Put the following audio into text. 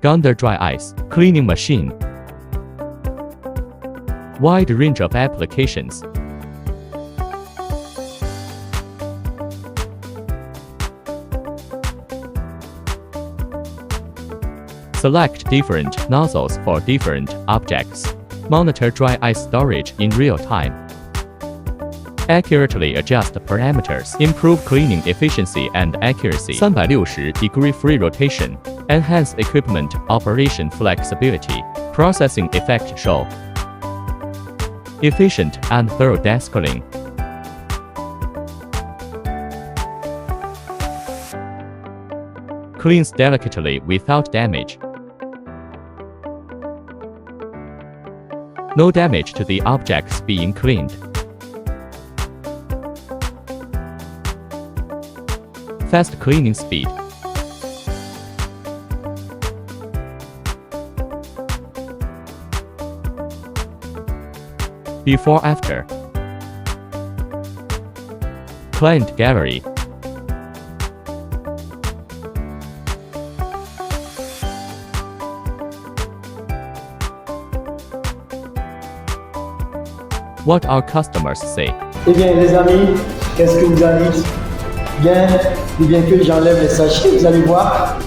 Gondor dry ice cleaning machine. Wide range of applications. Select different nozzles for different objects. Monitor dry ice storage in real time. Accurately adjust parameters. Improve cleaning efficiency and accuracy. 360-degree free rotation. Enhance equipment operation flexibility. Processing effect show. Efficient and thorough desk clean. Cleans delicately without damage. No damage to the objects being cleaned. Fast cleaning speed. Before after. Client gallery. What our customers say. Eh bien les amis, qu'est-ce que vous en dites? Bien, ou bien que j'enlève les sachets, vous allez voir.